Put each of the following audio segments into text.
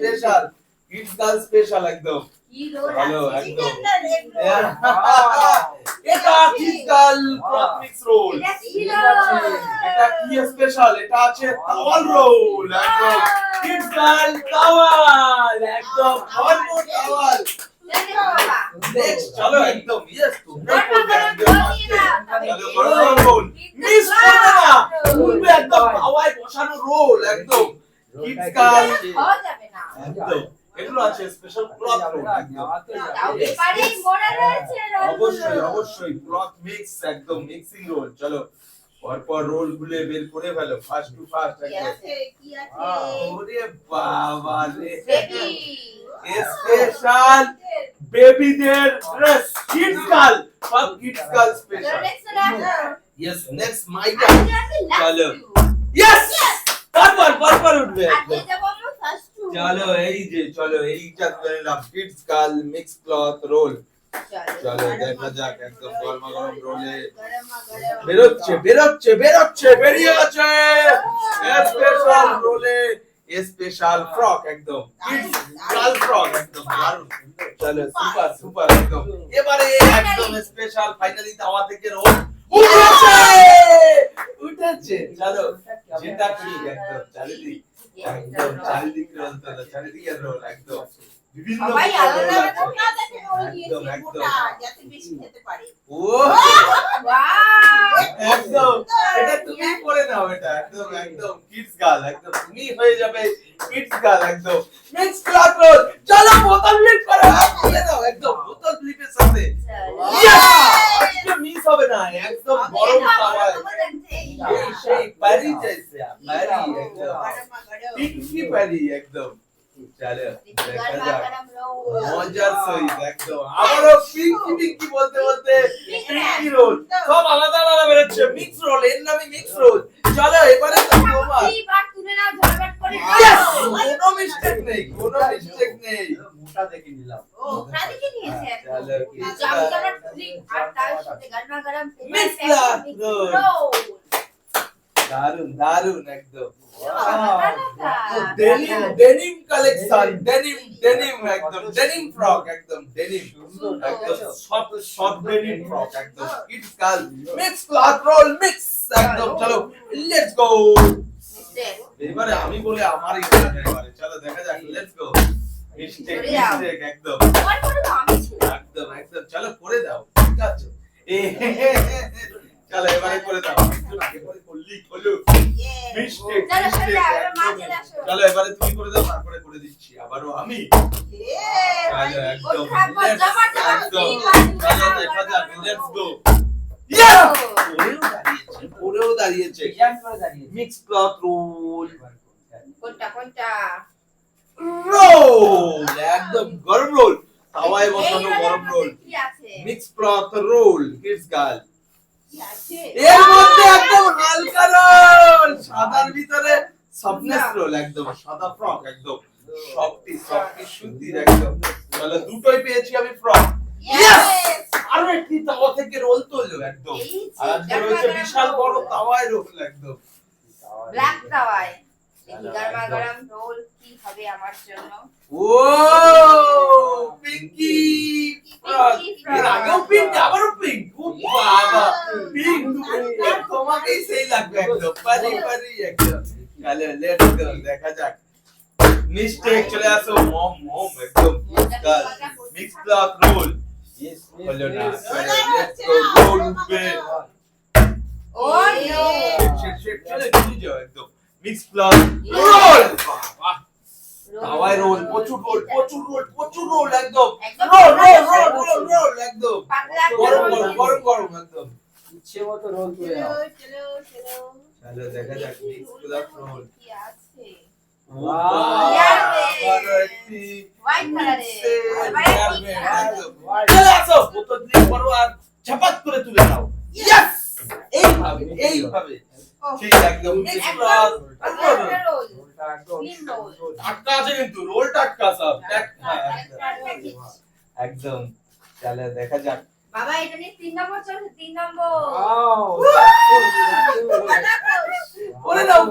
Special kids girl special একদম ভালো একদম এটা kids girl frock mix roll এটা কি স্পেশাল এটা আছে তাওয়াল রোল একদম কিডস গার্ল তাওয়াল একদম ভরপুর তাওয়াল নেক্সট চলো একদম ইয়েস তোমরা করবে একদম চলো গরম রোল মিস করবে না তুমি একদম তাওয়ায় বসানো রোল একদম কিডস গার্ল খাওয়া যাবে না একদম এগুলো আছে স্পেশাল ক্লথ রোল একদম এবারে মনে রয়েছে অবশ্যই অবশ্যই ক্লথ মিক্স একদম মিক্সিং রোল চলো পরপর রোল গুলো বের করে ফেলো ফাস্ট টু ফাস্ট একদম কি আছে ওরে বাবা রে স্পেশাল বেবিদের ড্রেস কিডস গার্ল সব kids girl special yes next my turn চলো यस পরপর উঠবে চলো এই যে চলো এইটা করে নাও kids girl mix cloth roll চলো দেখা যাক একদম গরম গরম রোলে বেরোচ্ছে বেরিয়ে গেছে স্পেশাল রোলে স্পেশাল ফ্রক একদম কিডস গার্ল ফ্রক একদম দারুণ চলো সুপার একদম এবারে একদম স্পেশাল ফাইনালি তাওয়া থেকে রোল উঠেছে চলো যেটা করি একদম চারিদিক রোল তো চারিদিকে রোল একদম বিভিন্ন সবাই আলাদা আলাদা একদম যাতে বেশি খেতে পারে ও ওয়াও একদম এটা তুমি করে নাও এটা একদম কিডস গার্ল একদম তুমি হয়ে যাবে কিডস গার্ল একদম নেক্সট ক্লাস রোল চলো বোতল ফ্লিপ করো খুলে দাও একদম বোতল ফ্লিপের সাথে আজকে মিস হবে না একদম গরম তাওয়ায় সেই প্যারি জैसे প্যারি একদম পিঙ্কি প্যারি একদম চলো দেখা যাক মজার সহিত একদম আবারও পিঙ্কি বলতে পিঙ্কি রোল সব আলাদা আলাদা বেরোচ্ছে মিক্স রোল এর নামে মিক্স রোল চলো এবারে তো তোমার এইবার তুলে নাও ঝটপট করে কোনো মিস্টেক নেই মোটা দেখে নিলাম মোটা দেখে নিয়েছে চলো জামদার ফ্লিপ আর তার সাথে গরমা গরম মিক্স রোল দারুন একদম ডেনিম কালেকশন ডেনিম একদম ডেনিম ফ্রক একদম ডেনিম একদম সব ডেনিম ফ্রক একদম kids girl mix cloth roll mix একদম চলো লেটস গো এবারে আমি বলে আমারই এবারে চলো দেখা যাক লেটস গো মিস্টেক একদম আমার করে তো আমি ছিল একদম চলো করে দাও ঠিক আছে চলো এবারে করে দাও আগে পরে করলি হলো মিস্টেক চলো এবারে তুমি করে দাও তারপরে করে দিচ্ছি আবারও আমি চলো একদম চলো দেখা যাক লেটস গো পুরো দাঁড়িয়েছে মিক্স ক্লথ রোল কোনটা রোল একদম গরম রোল তাওয়ায় বসানো গরম রোল কি আছে mix cloth roll kids girl কি আছে এর মধ্যে একদম হালকা রোল সাদার ভিতরে সফটনেস রোল একদম সাদা ফ্রক একদম সফটি সুতির একদম চলো দুটোই পেয়েছি আমি ফ্রক ইয়েস আরো একটি তাওয়া থেকে রোল তুললো একদম আর আজকে রয়েছে বিশাল বড় তাওয়ায় রোল একদম ব্ল্যাক তাওয়ায় এই গরমা গরম রোল কি হবে আমার জন্য ও পিঙ্কি এর আগেও পিঙ্ক আবারও পিঙ্ক ও বাবা পিঙ্ক তোমাকেই সেই লাগবে একদম পারি একদম চলো লেটস গো দেখা যাক মিস্টেক চলে আসো মম একদম মিক্স ক্লথ রোল বলো না লেটস গো রোল উঠবে ও নো চলে কি যাও একদম মিক্স ক্লথ রোল তাওয়ায় রোল প্রচুর রোল একদম রোল একদম গরম একদম ইচ্ছে মতো রোল তুলে নাও চলো দেখা যাক মিক্স ক্লথ রোল কি আছে হোয়াইট কালারের চলে আসো বোতল দিয়ে করো আর ঝপাত করে তুলে নাও ইয়েস এইভাবে ঠিক একদম মিক্স ক্লথ রোল টাটকা আছে কিন্তু রোল টাটকা সব একদম চলো দেখা যাক বাবা এটা নিয়ে 3 নম্বর চলছে 3 নম্বর করে দাও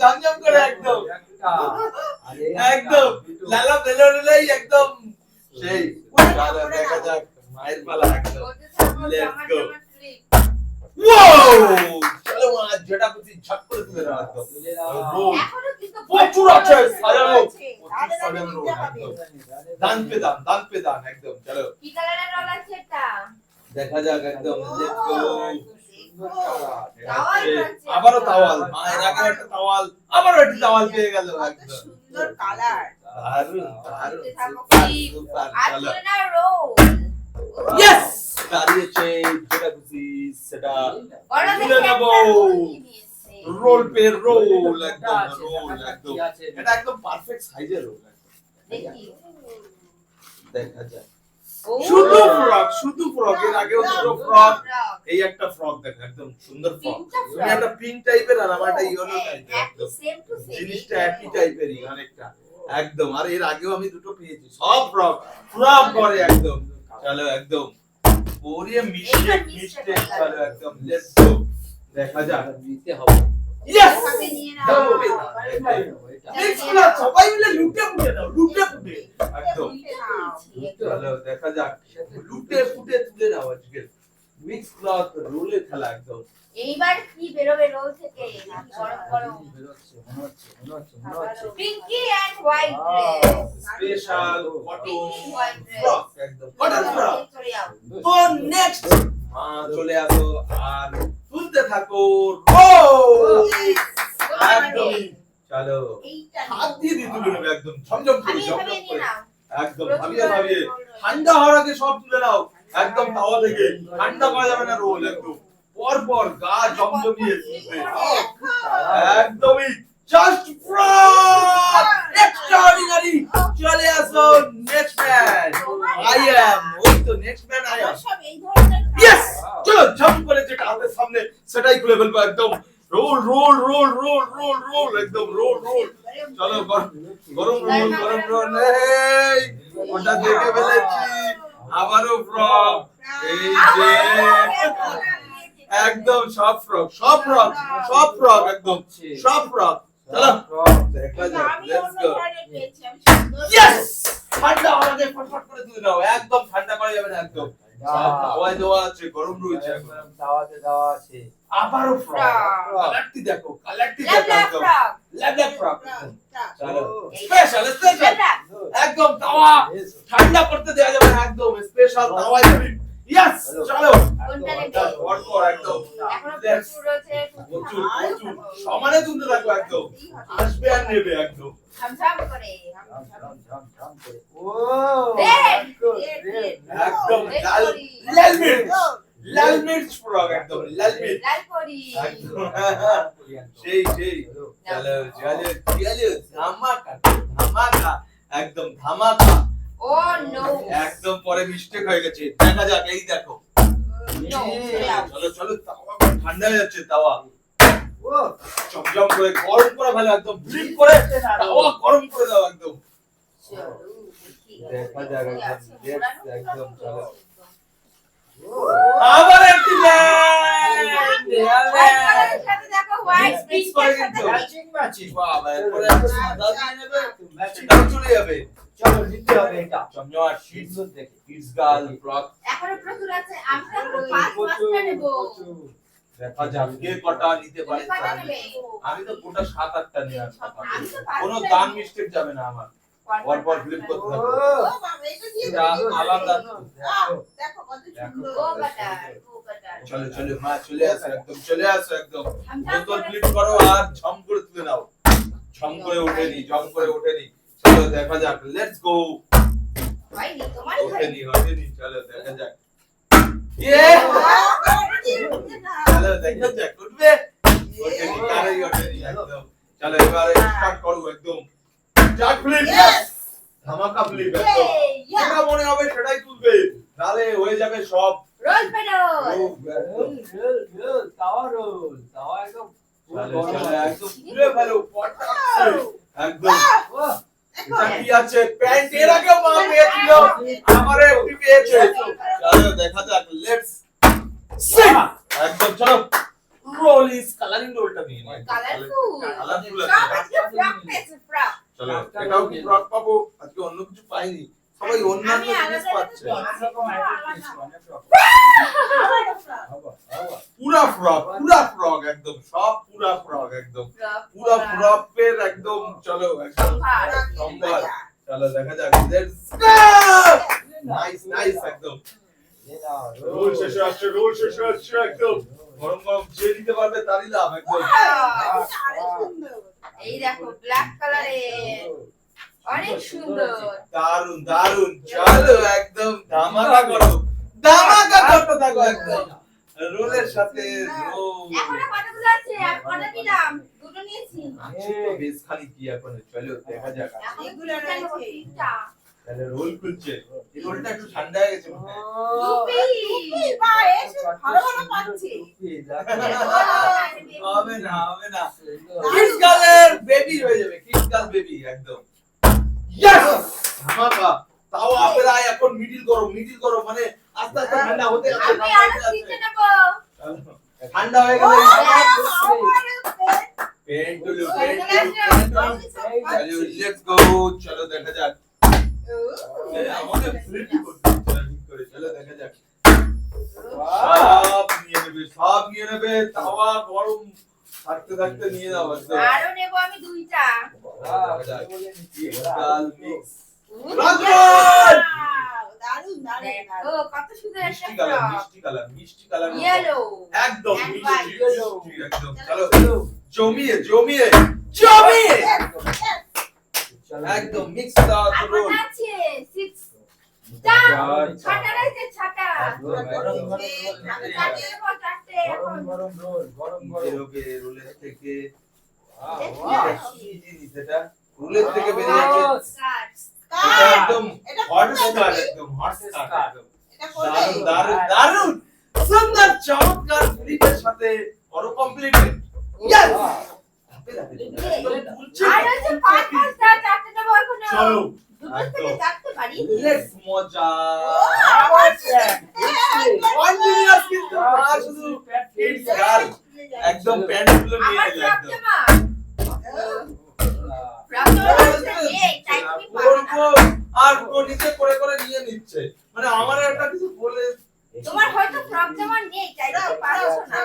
জামজাম করে একদম আরে একদম লালা বেলুনলাই একদম সেই চলো দেখা যাক মায়ের পালা একদম বলতে থাকো Let's জামার go. জামার clip। ওয়াও চলো মা যেটা খুশি ঝট করে তুলে নাও একদম তুলে নাও। রোল এখনো কিন্তু প্রচুর আছে সাজানো আছে। প্রচুর সাজানো রোল একদম দান পে দান একদম চলো কি কালারের রোল আছে এটা? দেখা যাক একদম লেটস গো তাওয়াল রয়েছে। আবারও তাওয়াল মায়ের আগে একটা তাওয়াল আবারও একটা তাওয়াল পেয়ে গেল একদম সুন্দর কালার দারুণ দারুণ বলতে থাকো সুপার clip। সুপার আর চলো তুলে নাও রোল। ইয়েস দাঁড়িয়েছে যেটা খুশি সেটা বড় তুলে দেখে নেবো। একটা রোল নিয়েছে। রোল পে রোল একদম আছে, রোল দেখা একদম কি আছে। এটা একদম পারফেক্ট সাইজের রোল দেখি। দেখা যায় ও, শুধু ফ্রক এর আগেও দুটো ফ্রক ফ্রক। এই একটা ফ্রক দেখো একদম সুন্দর ফ্রক তিনটা তুমি ফ্রক। একটা পিঙ্ক টাইপের আর আমার একটা ইয়েলো হ্যাঁ, টাইপের একই একদম same to same। জিনিসটা একই টাইপেরই অনেকটা একদম আর এর আগেও আমি দুটো পেয়েছি সব ফ্রক ফ্রক করে একদম চলো একদম ওরে মিস্টেক মিস্টেক চলো একদম লেটস গো দেখা যাক নিতে হবে ইয়েস এভাবে নিয়ে নাও। দাও পে দাও নেক্সট ক্লাস সবাই মিলে লুটে পুটে দাও লুটে পুটে একদম চলো দেখা যাক লুটে পুটে তুলে নাও আজকে মিক্স ক্লথ রোলে খেলা একদম এইবার কি বেরোবে রোল থেকে? গরম গরম বেরোচ্ছে মনে হচ্ছে pinky and white dress. Special cotton pinky white dress. Frock একদম কটন ফ্রক তো নেক্সট মা চলে আসো আর তুলতে থাকো রোল একদম চলো এইটা হাত দিয়ে দিয়ে তুলে নেবে একদম ঝমঝম করে আমি এভাবে ঝমঝম নিয়ে করে নাও। একদম ভাবিয়ে ভাবিয়ে ঠান্ডা হওয়ার আগে সব তুলে নাও একদম তাওয়া থেকে ঠান্ডা করা যাবে না রোল একদম পর পর গা জমজমিয়ে তুলবে একদমই জাস্ট ফ্রক এক্সট্রাঅর্ডিনারি চলে আসো নেক্সট ম্যান আই অ্যাম ওই তো নেক্সট ম্যান আই অ্যাম সব এই ধরনের ইয়েস চলো ঝম করে যেটা আমাদের সামনে সেটাই খুলে ফেলবো একদম roll roll roll roll roll roll একদম রোল রোল চলো গরম রোল গরম রোল এই ওটা দেখে ফেলেছি আবারও ফ্রক এই যে একদম সব ফ্রক সব ফ্রক সব ফ্রক একদম সব ফ্রক চলো দেখা যাক আমি লেটস অন্য গো ধরনের পেয়েছি আমি সুন্দর ইয়েস ঠান্ডা হওয়াতে ফটফট করে তুলে নাও একদম ঠান্ডা করা যাবে না একদম সব হাওয়ায় দেওয়া আছে গরম রয়েছে এখন দাওয়াতে দেওয়া আছে আবারও ফ্রক Frog. কালারটি দেখো কালারটি ল্যাব দেখো ল্যাব একদম ফ্রক। ল্যাব ফ্রক চলো এই- স্পেশাল স্পেশাল ল্যাব। একদম তাওয়া ঠান্ডা করতে দেওয়া যাবে না একদম স্পেশাল তাওয়ায় যাবে ইয়েস চলো কোনটা নেবে? পরপর একদম এখনো Yes. প্রচুর রয়েছে। প্রচুর প্রচুর সমানে তুলতে থাকো একদম আসবে আর নেবে একদম ঝমঝম করে। ঝম করে ও Red, একদম Red লাল করি। লাল মির্চ লাল মির্চ ফ্রক একদম লাল মির্চ লাল করি। একদম সেই সেই চলো চলো চলো ধামাকা ধামাকা একদম ধামাকা ও নো। একদম পরে মিস্টেক হয়ে গেছে দেখা যাক এই দেখো No, চলো চলো তাওয়া ঠান্ডা হয়ে যাচ্ছে তাওয়া ও চমচম করে গরম করে ভালো একদম ফ্লিপ করে তাওয়া গরম করে দাও একদম দেখা যাক একদম yes, একদম চলো আবার একটি ল্যান্ড হোয়াইট কালারের সাথে দেখো হোয়াইট Mix পিঙ্ক করে এর সাথে কিন্তু। ম্যাচিং ম্যাচিং বাবা এরপরে একটা সাদা দিয়ে নেবে সেটাও চলে যাবে চলো নিতে হবে এটা চমচমাট শীটস সুন্দর দেখে কিডস গার্ল ফ্রক এখনো প্রচুর আছে। আমরা তো পাঁচটা নেব। দেখা যাক কে কটা নিতে পারে তুমি কটা নেবে? আমি তো গোটা 7-8টা নেওয়ার কথা আমি তো পাঁচটা কোনো নেব। দান মিস্টেক যাবে না আমার পরপর ফ্লিপ করতে থাকবো এটা আলাদা দেখো কত সুন্দর গো বাটার, গো বাটার। চলো চলো মা চলে আসো একদম চলে আসো একদম ঝমঝম বোতল করে ফ্লিপ করো আর ঝম করে তুলে নাও ঝম করে ওঠেনি ঝম করে ওঠেনি চলো দেখা যাক লেটস গো হয়নি, তোমারই হয়নি। ওঠেনি চলো দেখা যাক ইয়ে চলো দেখা যাক উঠবে ওঠেনি কারই ওঠেনি একদম চলো এবারে স্টার্ট করো একদম স্টার্ট ফ্লিপ ধামাকা ফ্লিপ একদম যেটা মনে হবে সেটাই তুলবে নালে হয়ে যাবে সব রোল পেডল। রোল তাওয়া রোল তাওয়া একদম চলো চলো একদম তুলে ফেলো পটাক একদম ও এটা কি আছে প্যান্ট এর আগে মা পেয়েছিল আমারে একটি পেয়েছে চলো দেখা যাক লেটস সি একদম চলো রোল ইজ কালারিং রোলটা নিয়ে নে Colourful। কালারফুল সব আজকে ফ্রক পেয়েছে, ফ্রক। চলো এটাও কি ফ্রক পাবো আজকে অন্য কিছু পাইনি সবাই অন্যান্য আমি আলাদা জিনিস পাচ্ছে আলাদা অনেক রকম আইটেম অনেক রকম হবা পুরা ফ্রক একদম সব পুরা ফ্রক একদম পুরা ফ্রকের একদম চলো একদম সম্ভার চলো দেখা যাক লেটস গো নাইস একদম রোল শেষ হচ্ছে একদম গরম গরম যে দিতে পারবে তারই লাভ একদম আরে সুন্দর এই দেখো ব্ল্যাক কালারে অনেক সুন্দর দারুন চলো একদম ধামাকা করতে থাকো একদম রোলের সাথে রোল এখনো কতগুলো আছে আমি কটা নিলাম দুটো নিয়েছি আছে তো বেশ খালি কি এখন চলো দেখা যাক এখন এগুলো তিনটা নেবো, রয়েছে। তিনটা। তাহলে রোল খুলছে এই রোলটা একটু ঠান্ডা হয়ে গেছে মনে হয় টুপি। টুপি বা এসে ভালো ভালো পাচ্ছে হবে না কিডস গার্লের বেবি হয়ে যাবে কিডস গার্ল বেবি একদম ইয়েস ধামাকা তাও আপনারা এখন মিডিল করো মানে আস্তে আস্তে ঠান্ডা হতে আমি আরো তিনটে নেবো। ঠান্ডা হয়ে গেলে লেটস গো চলো দেখা যাক আমাদের ফ্লিপি করতে চলো দেখা যাক সব নিয়ে নেবে তাওয়া গরম থাকতে থাকতে নিয়ে যাও একদম আরো নেবো আমি দুইটা। গাল মিক্স দারুন দেখো কত সুন্দর একটা মিষ্টি কালার ইয়েলো একদম And মিষ্টি একদম চলো জমিয়ে একদম মিক্স দাও আর রোল কটা আছে 6টা ছটা রয়েছে ছটা চারটে নেবো, চারটে এখন। রোলের থেকে কি জিনিস এটা রোলের থেকে বেরিয়ে যাচ্ছে কাট। এটা একদম হট স্টার একদম হট স্টার একদম এটা কোথায় দারুন সুন্দর চমৎকার ফ্লিপের সাথে বড় কমপ্লিটেড ইয়েস আর হচ্ছে পাঁচটা, চারটে নেবো এখনো। চলো দুটো থেকে চারটে বাড়িয়ে দিই। লেটস মজা আবার কন্টিনিউয়াস কিন্তু না শুধু কিডস গার্ল একদম প্যান্ট গুলো নিয়ে আমার এলো ফ্রক একদম জামা। ফ্রক জামা হচ্ছে নেই, তাই তুমি পাবে না। আর ও নিচে করে নিয়ে নিচ্ছে মানে আমার একটা কিছু বলে তোমার হয়তো ফ্রক জামা নেই, তাই তুমি পারছো না।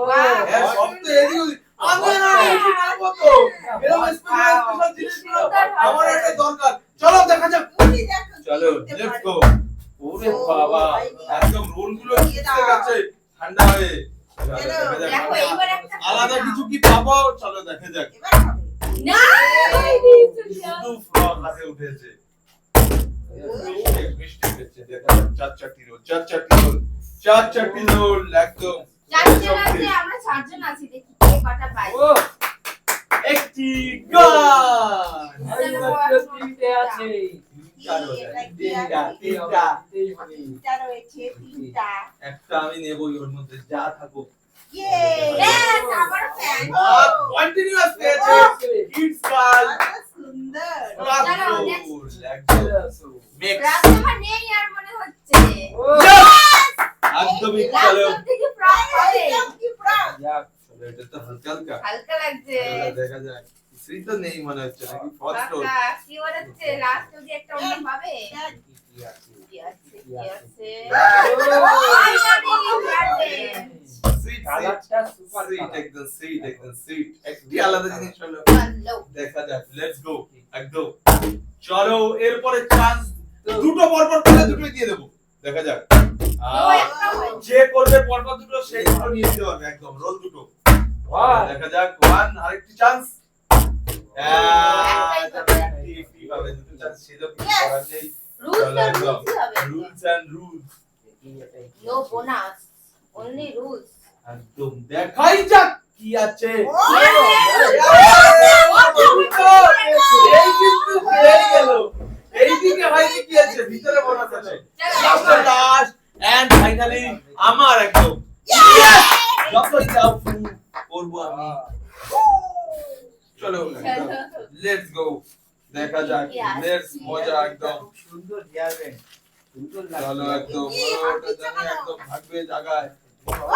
হ্যাঁ সব তো এদিকে ওদিকে। আমি না এদিকে পাবো তো এরকম স্পেশাল জিনিসগুলো আমার একটা দরকার চলো দেখা যাক তুমি দেখো চলো লেটস গো ওরে বাবা একদম রোল গুলো ঠিকঠাক আছে ঠান্ডা হয়ে চলো, দেখা যাক। দেখো এইবার একটা আলাদা কিছু কি পাবো চলো দেখা যাক এবার হবে না শুধু ফ্রক হাতে উঠেছে মিষ্টি হচ্ছে দেখা যাক চার রোল একদম চারজন আছে, আমরা চারজন আছি, দেখি কে কটা পাই। একটি গান তিনটা রয়েছে তিনটা একটা আমি নেবই ওর মধ্যে যা থাকুক ইয়ে ব্যাস, আমার ফ্যান। কন্টিনিউয়াস পেয়েছে কিডস গার্ল সুন্দর ফ্রক জামা নেই আর মনে হচ্ছে। একদমই চলো লাস্ট থেকে ফ্রক আছে। একদম কি প্রাণ চলো এটা তো হালকা হালকা হালকা লাগছে। চলো দেখা যাক কিছুই তো নেই মনে হচ্ছে নাকি ফার্স্ট রোল কাকা, কি মনে হচ্ছে লাস্ট অবধি একটা অন্য পাবে? কি আছে, কি আছে? সুইট একদম সুইট একটি আলাদা জিনিস হলো ভালো। দেখা যাক লেটস গো একদম চলো এরপরে চান্স দুটো পরপর করে দুটোই দিয়ে দেবো দেখা যাক যে করবে পরপর দুটো সেই দুটো নিয়ে নিতে পারবে একদম রোল দুটো দেখা যাক ওয়ান আরেকটি চান্স কিভাবে দুটো চান্স সেরকম কিছু করার নেই Rules চলো and একদম rules ই হবে। Rules and rules No bonus, only rules. একদম দেখাই যাক কি আছে এই কিন্তু পেয়ে গেল এইদিকে হয়নি কি আছে ভিতরে বোনাস আছে লাস্ট এন্ড ফাইনালি আমার একদম যতই যাও করব আমি চলো লেটস গো দেখা যাক লেটস মজা একদম সুন্দর হেয়ারব্যান্ড সুন্দর চলো লাগছে একদম কি, ওটা হাত দিচ্ছে জানি কেন? একদম থাকবে জায়গায় Wow!